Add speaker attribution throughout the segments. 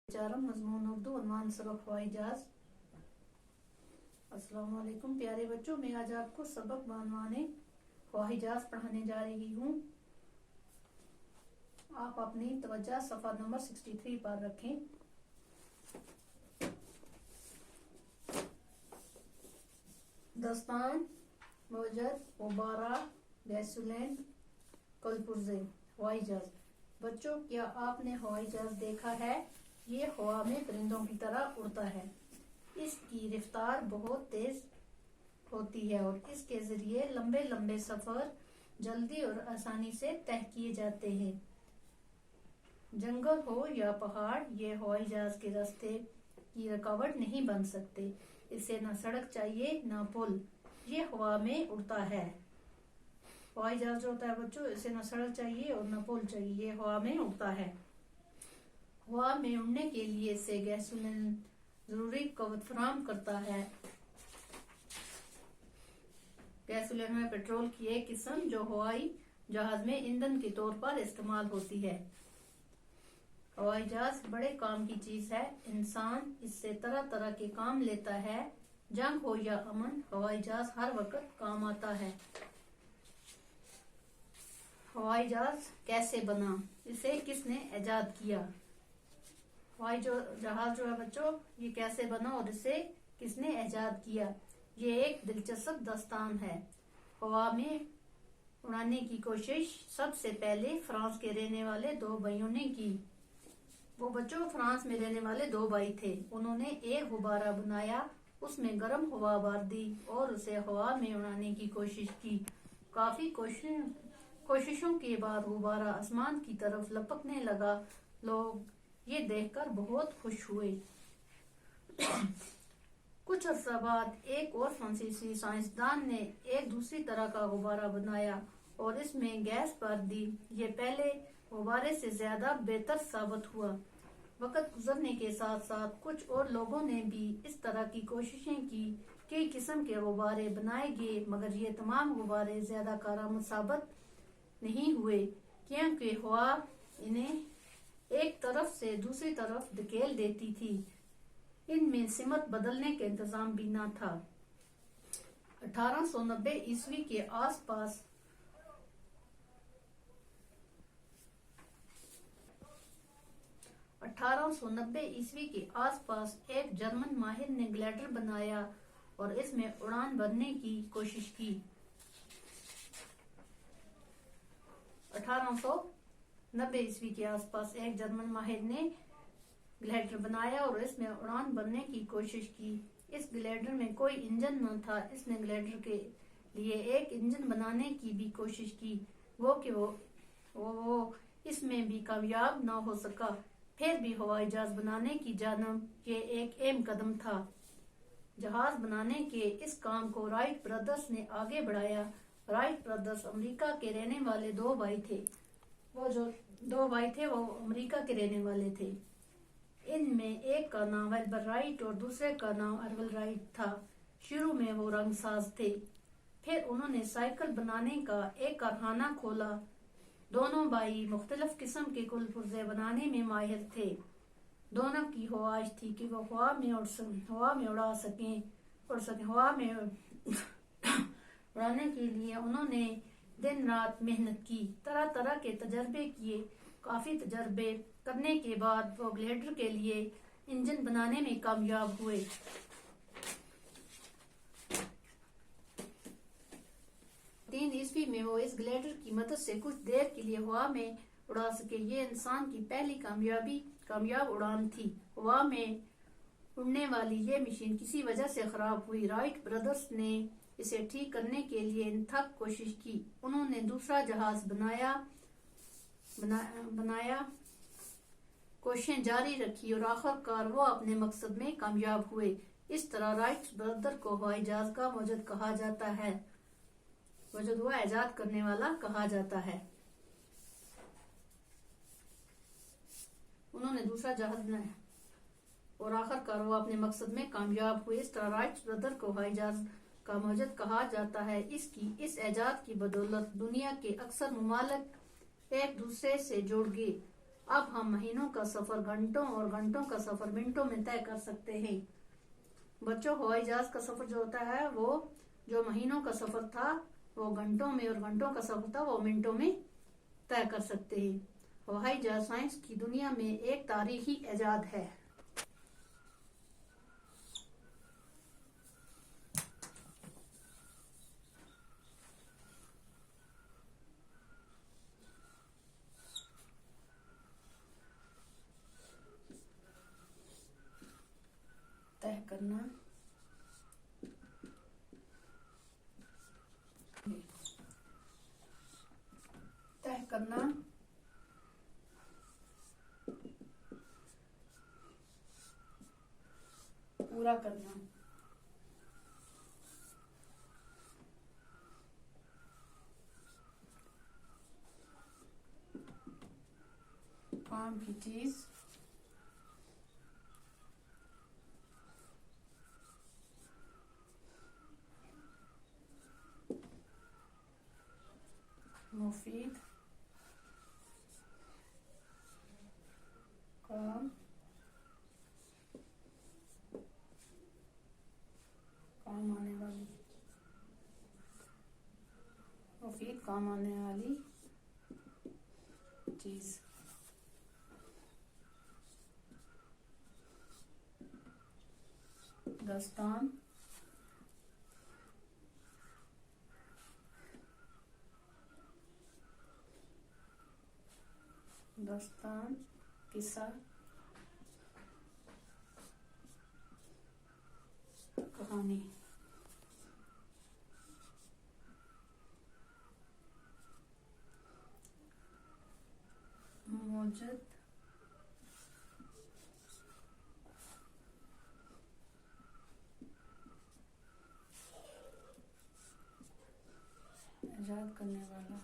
Speaker 1: चारम मजमून उर्दू उन्वान सबक हवाई जहाज। अस्सलाम वालेकुम प्यारे बच्चों, मैं आज आपको सबक बनवाने हवाई जहाज पढ़ाने जा रही हूँ। आप अपनी तवज्जो सफ़ा नंबर 63 पर रखें। दस्तान, मौजद, गुब्बारा, गैसोलीन, कलपुर्जे, हवाई जहाज। बच्चों, क्या आपने हवाई जहाज देखा है? ये हवा में परिंदों की तरह उड़ता है। इसकी रफ्तार बहुत तेज होती है और इसके जरिए लंबे लंबे सफर जल्दी और आसानी से तय किए जाते हैं। जंगल हो या पहाड़, ये हवाई जहाज के रास्ते की रुकावट नहीं बन सकते। इसे न सड़क चाहिए न पुल, ये हवा में उड़ता है। हवाई जहाज जो होता है बच्चों, इसे न सड़क चाहिए और न पुल चाहिए, ये हवा में उड़ता है। हवा में उड़ने के लिए इसे गैसोलीन जरूरी कवच फराहम करता है। गैसोलीन है पेट्रोल की एक किस्म जो हवाई जहाज में ईंधन के तौर पर इस्तेमाल होती है। हवाई जहाज बड़े काम की चीज है। इंसान इससे तरह तरह के काम लेता है। जंग हो या अमन, हवाई जहाज हर वक्त काम आता है। हवाई जहाज कैसे बना? इसे किसने ईजाद किया? हवाई जहाज जो है बच्चों, ये कैसे बना और इसे किसने ईजाद किया? ये एक दिलचस्प दास्तान है। हवा में उड़ाने की कोशिश सबसे पहले फ्रांस के रहने वाले दो भाइयों ने की। वो बच्चों फ्रांस में रहने वाले दो भाई थे। उन्होंने एक गुब्बारा बनाया, उसमें गर्म हवा भर दी और उसे हवा में उड़ाने की कोशिश की। काफी कोशिशों के बाद गुब्बारा आसमान की तरफ लपकने लगा। लोग ये देखकर बहुत खुश हुए। कुछ अर्सा बाद एक और फ्रांसीसी साइंसदान ने एक दूसरी तरह का गुब्बारा बनाया और इसमें गैस भर दी। ये पहले गुब्बारे से ज्यादा बेहतर साबित हुआ। वक्त गुजरने के साथ साथ कुछ और लोगों ने भी इस तरह की कोशिशें की। कई किस्म के गुब्बारे बनाए गए, मगर ये तमाम गुब्बारे ज्यादा कारआमद साबित नहीं हुए, क्योंकि हवा इन्हें एक तरफ से दूसरी तरफ धकेल देती थी। इनमें सिमत बदलने के इंतजाम भी न था। 1890 ईस्वी के आसपास एक जर्मन माहिर ने ग्लाइडर बनाया और इसमें उड़ान भरने की कोशिश की। 1890 ईस्वी के आसपास एक जर्मन माहिर ने ग्लाइडर बनाया और इसमें उड़ान भरने की कोशिश की। इस ग्लाइडर में कोई इंजन न था। इसने ग्लाइडर के लिए एक इंजन बनाने की भी कोशिश की, वो इसमें भी कामयाब न हो सका। फिर भी हवाई जहाज बनाने की जानब ये एक अहम कदम था। जहाज बनाने के इस काम को राइट ब्रदर्स ने आगे बढ़ाया। राइट ब्रदर्स अमेरिका के रहने वाले दो भाई थे। वो जो दो भाई थे वो अमेरिका के रहने वाले थे। इनमें एक का नाम एल्बर राइट और दूसरे का नाम अर्वल राइट था। शुरू में वो रंगसाज थे। फिर उन्होंने साइकिल बनाने का एक कारखाना खोला। दोनों भाई मुख्तलिफ किस्म के कुलपुर्जे बनाने में माहिर थे। दोनों की ख्वाहिश थी कि वो हवा में उड़ा सकें। हवा में उड़ाने के लिए उन्होंने दिन रात मेहनत की, तरह तरह के तजर्बे किए। काफी तजर्बे करने के बाद वो ग्लाइडर के लिए इंजन बनाने में कामयाब हुए। ईस्वी में वो इस ग्लाइडर की मदद से कुछ देर के लिए हवा में उड़ा सके। ये इंसान की पहली कामयाब उड़ान थी। हवा में उड़ने वाली ये मशीन किसी वजह से खराब हुई। राइट ब्रदर्स ने इसे ठीक करने के लिए इंतहाई कोशिश की। उन्होंने दूसरा जहाज बनाया, कोशिशें जारी रखी और आखिरकार वो अपने मकसद में कामयाब हुए। इस तरह राइट ब्रदर को हवाई जहाज का मौजूद कहा जाता है। मौजूद हुआ ईजाद करने वाला कहा जाता है। उन्होंने दूसरा जहाज बनाया और आखिरकार वो अपने मकसद में कामयाब हुए। इस तरह राइट ब्रदर को हवाई जहाज का मौजूद कहा जाता है। इस ईजाद की बदौलत दुनिया के अक्सर मुमालिक एक दूसरे से जुड़ गए अब हम महीनों का सफर घंटों और घंटों का सफर मिनटों में तय कर सकते हैं। बच्चों, हवाई जहाज का सफर जो होता है वो जो महीनों का सफर था वो घंटों में, और घंटों का सफर था वो मिनटों में तय कर सकते हैं। हवाई जहाज साइंस की दुनिया में एक तारीखी इजाद है। तय करना, तय करना, पूरा करना। काम की चीज मुफीद काम आने वाली, मुफीद काम आने वाली चीज। दस्तान, दस्तान, किस्सा, कहानी। मौजूद इजाद करने वाला,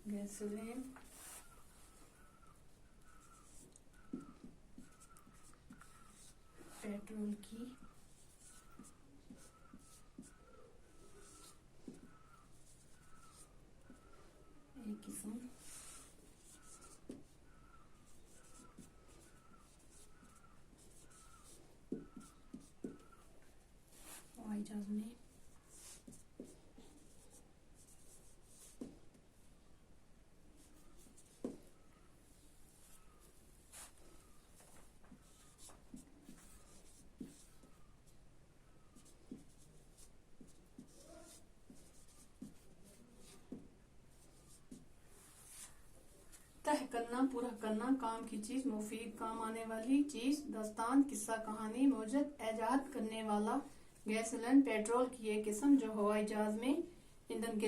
Speaker 1: गैसोलीन, पेट्रोल की एक किस्म, हवाई जहाज में तय करना, पूरा करना, काम की चीज, मुफीद काम आने वाली चीज, दस्तान किस्सा कहानी, मौजूद इजाद करने वाला, गैसोलीन पेट्रोल की एक किस्म जो हवाई जहाज में ईंधन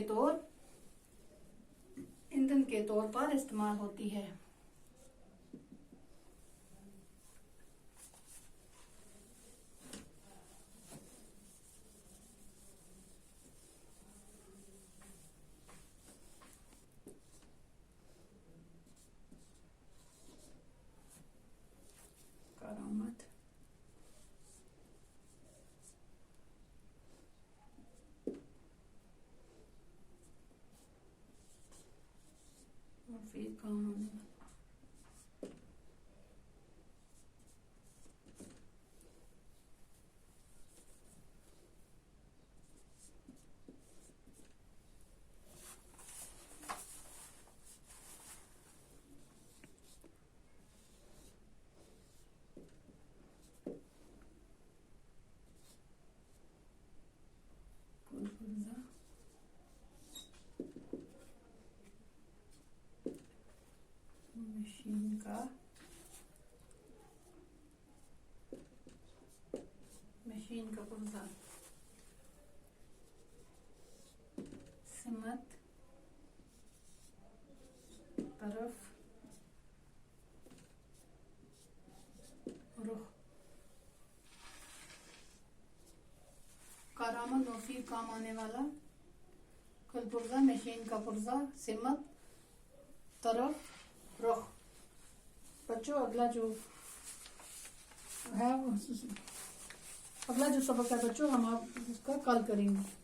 Speaker 1: के तौर पर इस्तेमाल होती है। करामत, मुफीद काम आने वाला, कुलपुर्जा, मशीन का पुर्जा, सिमत, तरफ, रुख। करामत मुफीद काम आने वाला, कुलपुर्जा मशीन का पुर्जा, सिमत तरफ रुख। बच्चों अगला जो है अगला जो सबक है बच्चों हम आप उसका कल करेंगे।